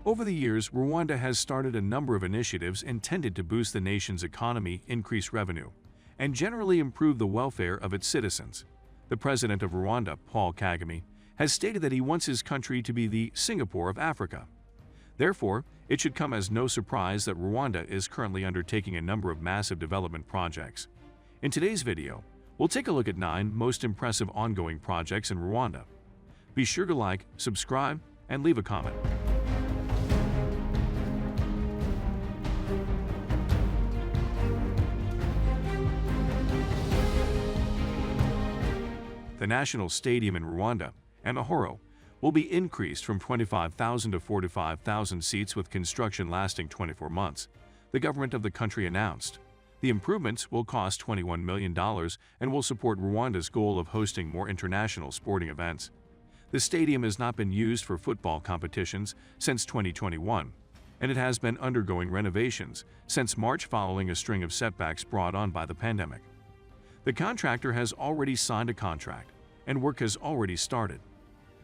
Over the years, Rwanda has started a number of initiatives intended to boost the nation's economy, increase revenue, and generally improve the welfare of its citizens. The president of Rwanda, Paul Kagame, has stated that he wants his country to be the Singapore of Africa. Therefore, it should come as no surprise that Rwanda is currently undertaking a number of massive development projects. In today's video, we'll take a look at 9 most impressive ongoing projects in Rwanda. Be sure to like, subscribe, and leave a comment. The National Stadium in Rwanda, Amahoro, will be increased from 25,000 to 45,000 seats with construction lasting 24 months, the government of the country announced. The improvements will cost $21 million and will support Rwanda's goal of hosting more international sporting events. The stadium has not been used for football competitions since 2021, and it has been undergoing renovations since March following a string of setbacks brought on by the pandemic. The contractor has already signed a contract, and work has already started.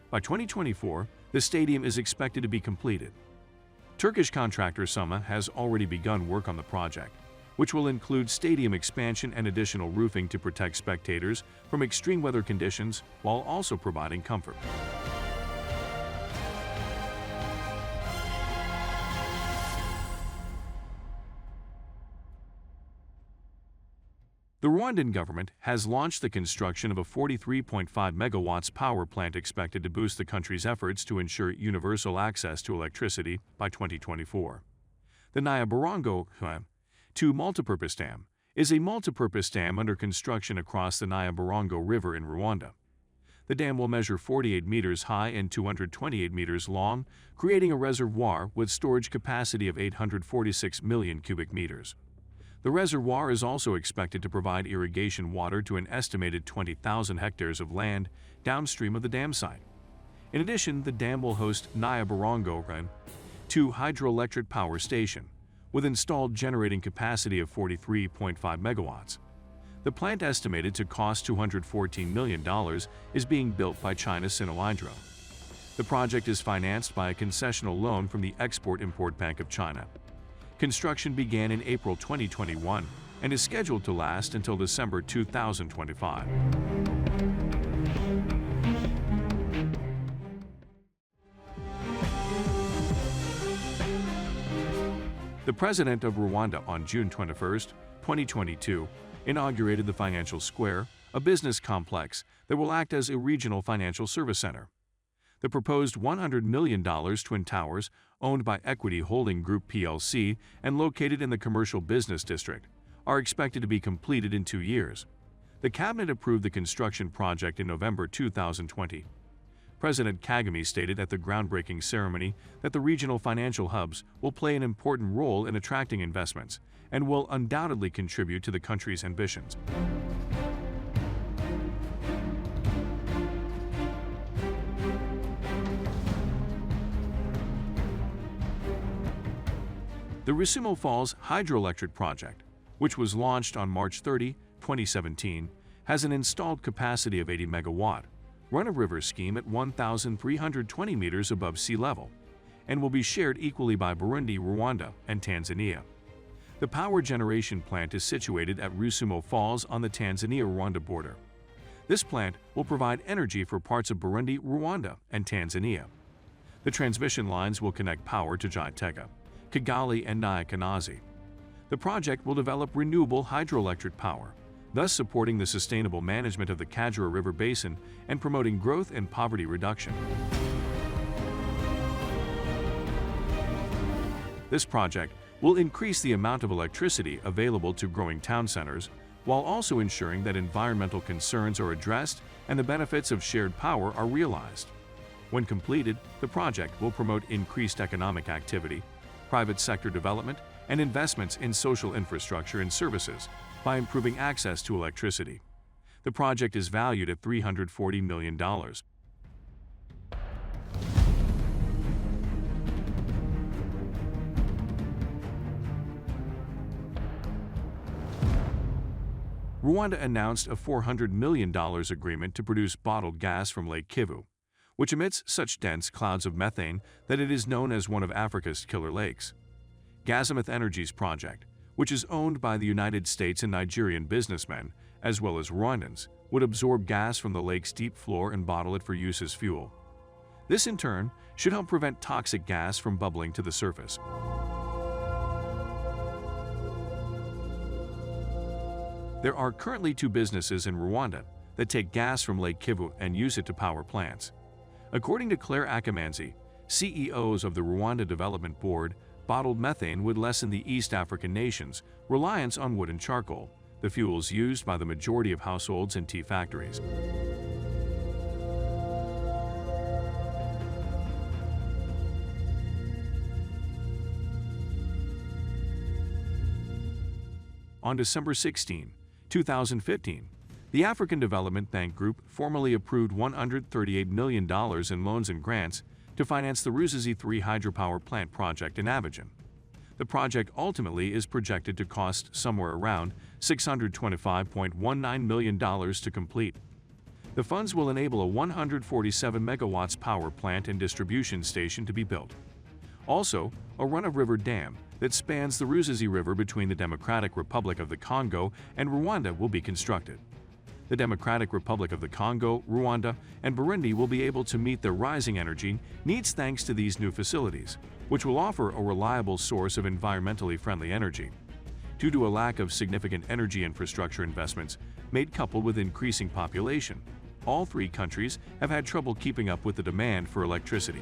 By 2024, the stadium is expected to be completed. Turkish contractor Suma has already begun work on the project, which will include stadium expansion and additional roofing to protect spectators from extreme weather conditions while also providing comfort. The Rwandan government has launched the construction of a 43.5 megawatts power plant expected to boost the country's efforts to ensure universal access to electricity by 2024. The Nyabarongo 2 multipurpose dam is a multipurpose dam under construction across the Nyabarongo River in Rwanda. The dam will measure 48 meters high and 228 meters long, creating a reservoir with storage capacity of 846 million cubic meters. The reservoir is also expected to provide irrigation water to an estimated 20,000 hectares of land downstream of the dam site. In addition, the dam will host Nyabarongo 2 hydroelectric power station, with installed generating capacity of 43.5 megawatts. The plant, estimated to cost $214 million, is being built by China's Sinohydro. The project is financed by a concessional loan from the Export-Import Bank of China. Construction began in April 2021 and is scheduled to last until December 2025. The president of Rwanda on June 21, 2022, inaugurated the Financial Square, a business complex that will act as a regional financial service center. The proposed $100 million Twin Towers, owned by Equity Holding Group plc and located in the commercial business district, are expected to be completed in 2 years. The cabinet approved the construction project in November 2020. President Kagame stated at the groundbreaking ceremony that the regional financial hubs will play an important role in attracting investments and will undoubtedly contribute to the country's ambitions. The Rusumo Falls Hydroelectric Project, which was launched on March 30, 2017, has an installed capacity of 80 megawatt, run-of-river scheme at 1,320 meters above sea level, and will be shared equally by Burundi, Rwanda, and Tanzania. The power generation plant is situated at Rusumo Falls on the Tanzania-Rwanda border. This plant will provide energy for parts of Burundi, Rwanda, and Tanzania. The transmission lines will connect power to Gitega, Kigali, and Nyakanazi. The project will develop renewable hydroelectric power, thus supporting the sustainable management of the Kagera River Basin and promoting growth and poverty reduction. This project will increase the amount of electricity available to growing town centers, while also ensuring that environmental concerns are addressed and the benefits of shared power are realized. When completed, the project will promote increased economic activity, private sector development, and investments in social infrastructure and services by improving access to electricity. The project is valued at $340 million. Rwanda announced a $400 million agreement to produce bottled gas from Lake Kivu, which emits such dense clouds of methane that it is known as one of Africa's killer lakes. Gazimuth Energy's project, which is owned by the United States and Nigerian businessmen, as well as Rwandans, would absorb gas from the lake's deep floor and bottle it for use as fuel. This, in turn, should help prevent toxic gas from bubbling to the surface. There are currently 2 businesses in Rwanda that take gas from Lake Kivu and use it to power plants. According to Claire Akamanzi, CEOs of the Rwanda Development Board, bottled methane would lessen the East African nations' reliance on wood and charcoal, the fuels used by the majority of households and tea factories. On December 16, 2015, the African Development Bank Group formally approved $138 million in loans and grants to finance the Ruzizi 3 hydropower plant project in Abidjan. The project ultimately is projected to cost somewhere around $625.19 million to complete. The funds will enable a 147 megawatts power plant and distribution station to be built. Also, a run-of-river dam that spans the Ruzizi River between the Democratic Republic of the Congo and Rwanda will be constructed. The Democratic Republic of the Congo, Rwanda, and Burundi will be able to meet their rising energy needs thanks to these new facilities, which will offer a reliable source of environmentally friendly energy. Due to a lack of significant energy infrastructure investments made coupled with increasing population, all 3 countries have had trouble keeping up with the demand for electricity.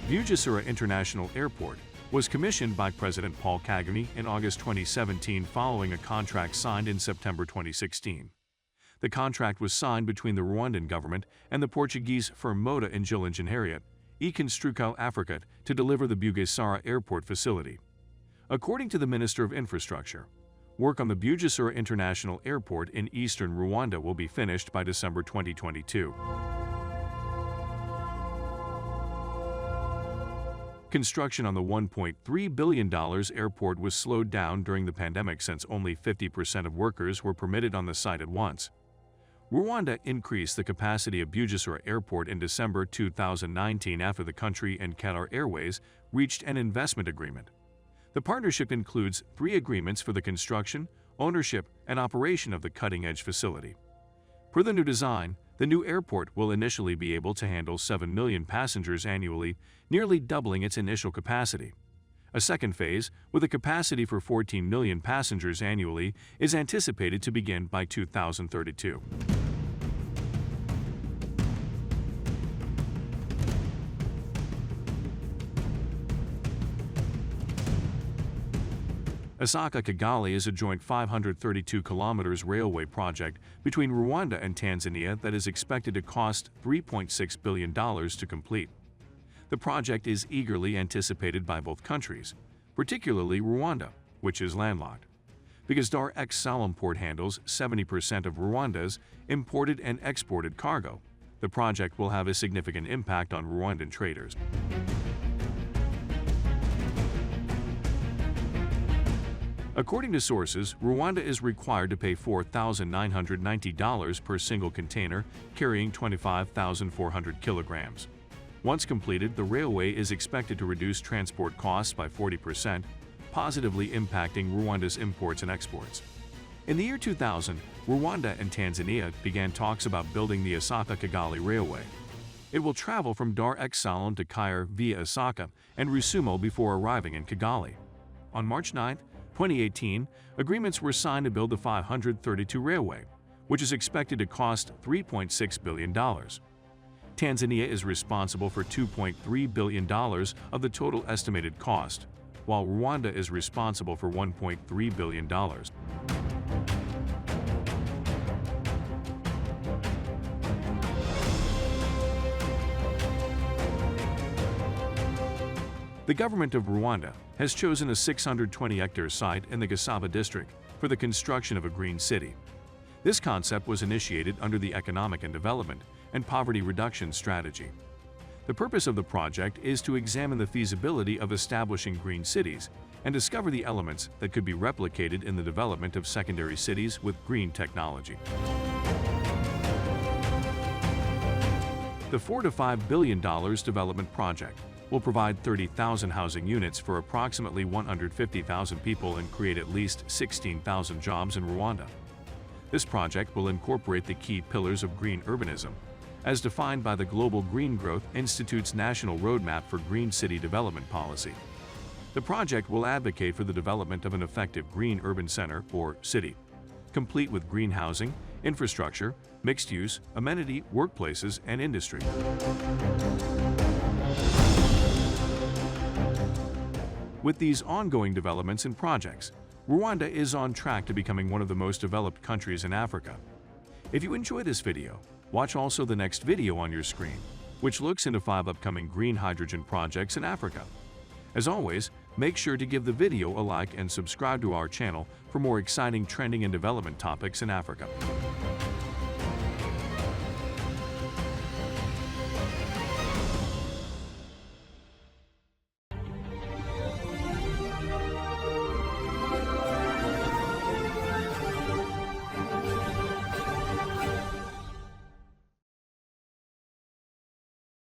Bugesera International Airport was commissioned by President Paul Kagame in August 2017 following a contract signed in September 2016. The contract was signed between the Rwandan government and the Portuguese firm Moda Engenharia e Construção Africa to deliver the Bugesera Airport facility. According to the Minister of Infrastructure, work on the Bugesera International Airport in eastern Rwanda will be finished by December 2022. Construction on the $1.3 billion airport was slowed down during the pandemic since only 50% of workers were permitted on the site at once. Rwanda increased the capacity of Bugesera Airport in December 2019 after the country and Qatar Airways reached an investment agreement. The partnership includes 3 agreements for the construction, ownership, and operation of the cutting-edge facility. Per the new design, the new airport will initially be able to handle 7 million passengers annually, nearly doubling its initial capacity. A second phase, with a capacity for 14 million passengers annually, is anticipated to begin by 2032. Osaka-Kigali is a joint 532 kilometers railway project between Rwanda and Tanzania that is expected to cost $3.6 billion to complete. The project is eagerly anticipated by both countries, particularly Rwanda, which is landlocked. Because Dar es Salaam port handles 70% of Rwanda's imported and exported cargo, the project will have a significant impact on Rwandan traders. According to sources, Rwanda is required to pay $4,990 per single container carrying 25,400 kilograms. Once completed, the railway is expected to reduce transport costs by 40%, positively impacting Rwanda's imports and exports. In the year 2000, Rwanda and Tanzania began talks about building the Osaka-Kigali Railway. It will travel from Dar es Salaam to Cairo via Osaka and Rusumo before arriving in Kigali. On March 9, 2018, agreements were signed to build the 532 railway, which is expected to cost $3.6 billion. Tanzania is responsible for $2.3 billion of the total estimated cost, while Rwanda is responsible for $1.3 billion. The government of Rwanda has chosen a 620-hectare site in the Gasaba district for the construction of a green city. This concept was initiated under the Economic and Development and Poverty Reduction Strategy. The purpose of the project is to examine the feasibility of establishing green cities and discover the elements that could be replicated in the development of secondary cities with green technology. The $4 to $5 billion development project will provide 30,000 housing units for approximately 150,000 people and create at least 16,000 jobs in Rwanda. This project will incorporate the key pillars of green urbanism, as defined by the Global Green Growth Institute's National Roadmap for Green City Development Policy. The project will advocate for the development of an effective green urban center or city, complete with green housing, infrastructure, mixed use, amenity, workplaces, and industry. With these ongoing developments and projects, Rwanda is on track to becoming one of the most developed countries in Africa. If you enjoy this video, watch also the next video on your screen, which looks into 5 upcoming green hydrogen projects in Africa. As always, make sure to give the video a like and subscribe to our channel for more exciting trending and development topics in Africa.